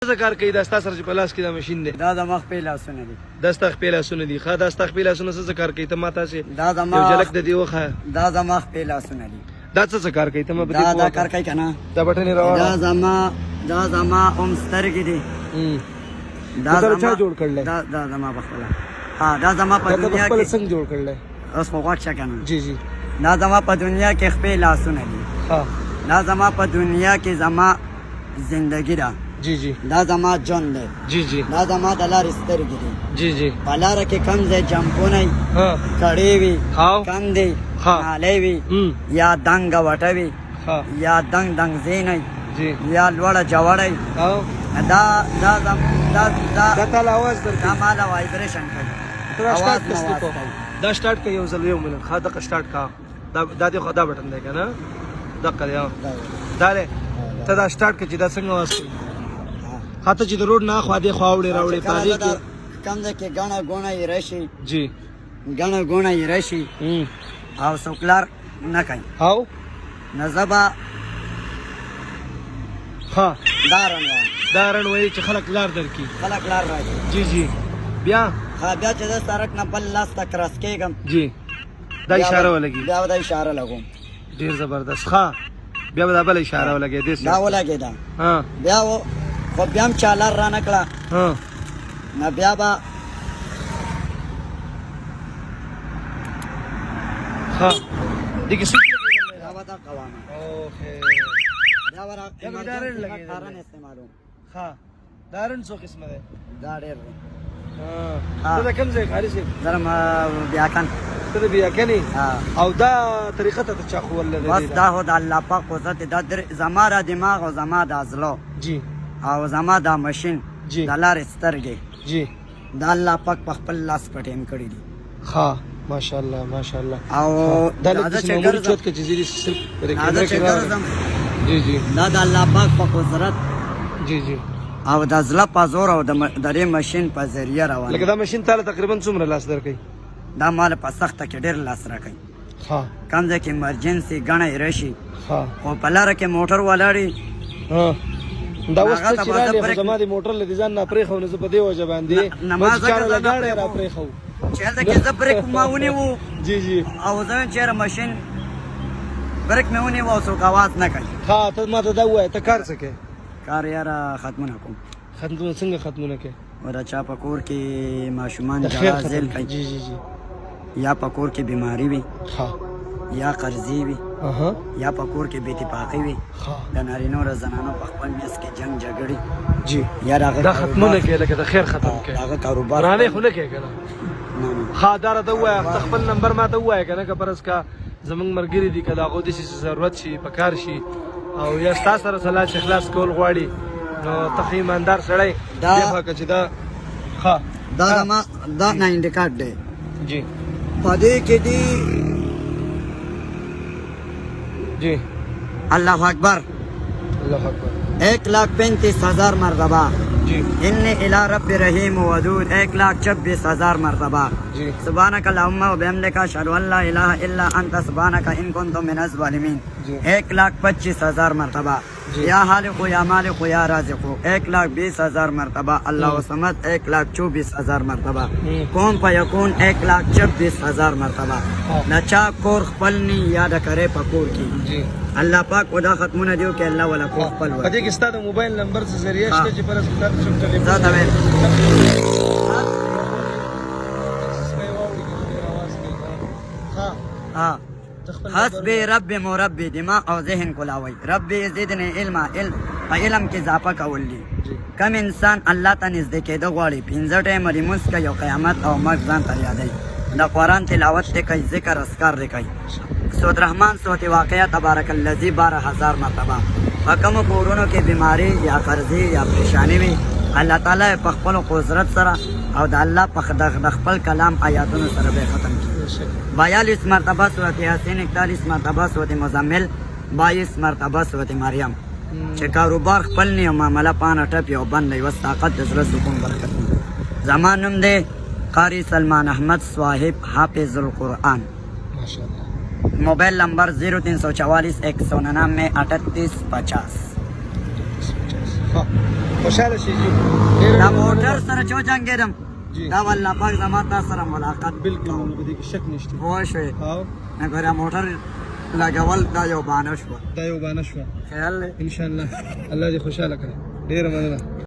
څه کار کوي دا ستا سره چې په لاس کې دا ماشین دی؟ دا د مخ په لاسونه دي. دا ستا خپې لاسونه دي. ښه دا ستا خپې لاسونه څه کار کوي؟ ته ما تاسې دا د یو جلک د دې وښایه. دا د مخ په لاسونه دي. دا څه کار کوي؟ ته ما په دې دا کار کوي که نه؟ دا بټنې راوړه. دا زما هم سترګې دي. دا چا جوړ کړلی؟ دا زما په خپله. دا زما په دنیا خپله کې څنګه جوړ کړلی؟ اوس خو غوږ شه که نه؟ جی جی. دا زما په دنیا کې خپې لاسونه دي. دا زما په دنیا کې زما زندگی ده. جی جی. دا زما ژوند دی. جی جی. دا زما د لارې سترګې دي. جی جی. په لاره کې کم ځای جمپونه وي، کړې وي، کندې، نالۍ وي، یا دنګه وټه وي، یا دنګ دنګ ځینی، یا لوړه جوړی. دا تاله اواز درکوي. دا ماله وایبریشن کوي. اواز کوي. دا سټارټ کوي یو ځل یو منټ. ښه دغه سټارټ کا. دا دې خو دا بټن دی که نه؟ دقه دی. دا دی. ته دا سټارټ کړه چې دا څنګه اواز کوي. ښه ته چې د روډ نه اخوا دې خوا اوړې راوړې په هغې کې کم ځای کې ګڼه ګوڼه یې راشي. جي. ګڼه ګوڼه یې راشي او څوک لار نه کوي. او نو زه به ښه دا رڼ وایم. دا رڼ وایي چې خلک لار درکړي. خلک لار راځي. جی جی. بیا بیا چې زه سړک نه بل لاس ته کراس کېږم جی دا اشاره ولګي. بیا به دا اشاره لګوم. ډېر زبردست. ښه بیا به دا بله اشاره ولګېدې. دا ولګېده. بیا خو بیا هم چا لار را نه کړه نو بیا به ښه دې کې سوچ لګېدلی. دا به دا قوامه بیا به هارن استعمالوم. ښه دا هارن څو قسمه دی؟ دا ډېر دی. ته د کوم ځای قاري صاحب؟ زه د بیاکن. ته د بیاکن یې؟ او دا طریقه ته چا ښوولې ده؟ بس دا خو د الله پاک قدرت دی. دا زما را دماغ او زما د زړه جی او زما دا ماشین د لارې سترګې جی دا الله پاک په خپل لاس پټین کړي دي. ښه ماشاءالله ماشاءالله. او دا لږ داسې معمولي چوت که چې زه دې صرف په دې کیمره کې راوړم. جی جی. دا د الله پاک په قدرت جی جی او د زړه په زور او د دې ماشین په ذریعه روان. لکه دا ماشین تاله تقریبا څومره لاس درکوي؟ دا مال په سخته کې ډېر لاس راکوي. ښه کم ځای کې ایمرجنسي ګڼه یې راشي ښه خو په لاره کې موټر ولاړي. دا اوس ته چې راغلی خو زما د موټر له دې ځان نه پرېښو نو زه په دې وجه باندې بس چاره له ګاډی را پرېښو چې هلته کې زه بریک ما ونیو. جی جی. او زه وایم چېرې ماشین بریک مې ونیو او څوک اواز نه کوي. ښه ته ما ته دا ووایه ته کار څه کوې؟ کار یاره ختمونه کوم. ختمونه څنګه ختمونه کوې؟ ورته چا په کور کې ماشومان جړا زیل کوي. جی جی جی. یا په کور کې بیماري وي یا قرضې وي یا په کور کې بې اتفاقي وي د نارینو او زنانو په خپل میس کې جنګ جګړې جی یا دا ختمونه کوې لکه د خیر ختم کوې. هغه کاروبار رانې خو نه کوې که نه؟ ښه دا راته ووایه ته خپل نمبر ما ته ووایه که نه که فرض کا زمونږ ملګري دي که د هغو داسې ضرورت شي په کار شي او یا ستا سره څه لاس اخلاص کول غواړي نو ته ښه ایماندار سړی دی که چې دا ښه دا زما دا 90 کارت دی. جی په دې کې دي جی الله اکبر الله اکبر 1,35,000 مرتبہ جی. انی الی رب رحیم ودود 1,26,000 مرتبہ جی. سبحانک اللہم و بحمدک اشہد ان لا الہ الا انت سبحانک ان کنت من الظالمین 1,25,000 مرتبہ. یا خالق یا مالک یا رازق 1,20,000 مرتبہ. اللہ صمد 1,24,000 مرتبہ. کون فیکون 1,26,000 مرتبہ. نچا کور خپل نی یاد کرے پکور کی. الله پاک ودا ختمونه دیو کې الله ولا کو خپل په دې کې ستا د موبایل نمبر څه ذریعه شته چې پر اسپیټال څخه ټلیفون زه حسبي ربي مربي دماغ او ذهن کولاوي. ربي زدني علما علم کې اضافه کول دي. کم انسان الله ته نږدې کېدو غواړي 15 ټایم لمونځ کوي او قیامت او مرګ ځان ته یادوي. د قرآن تلاوت دی کوي ذکر اذکار دی کوي. سورۃ رحمان سورۃ واقعہ تبارک الذی 12,000 مرتبہ. په کومو کورونو کې بیماری یا قرضې یا پریشانی وي الله تعالی په خپل قدرت سره او د الله په خپل کلام آیاتونو سره به ختم کړي. 42 مرتبہ سورۃ یاسین 41 مرتبہ سورۃ مزمل 22 مرتبہ سورۃ مریم. چې کاروبار خپل نه معاملہ پانه ټپ یو بند یو طاقت د زړه سکون برکت. زمان نوم دی قاری سلمان احمد صاحب حافظ القرآن. ماشاءاللہ. موبائل نمبر 0344 199 3850. ها خوشاله شي جی دا موټر سره چو جنګېدم جی دا والله پاک زما تا سره ملاقات بالکل په دې کې شک نشته پوه شوې ها نه ګوره موټر لګول دا یو بانه شوه دا یو بانه شوه خیال دی ان شاء الله الله دې خوشاله کړي ډېره مننه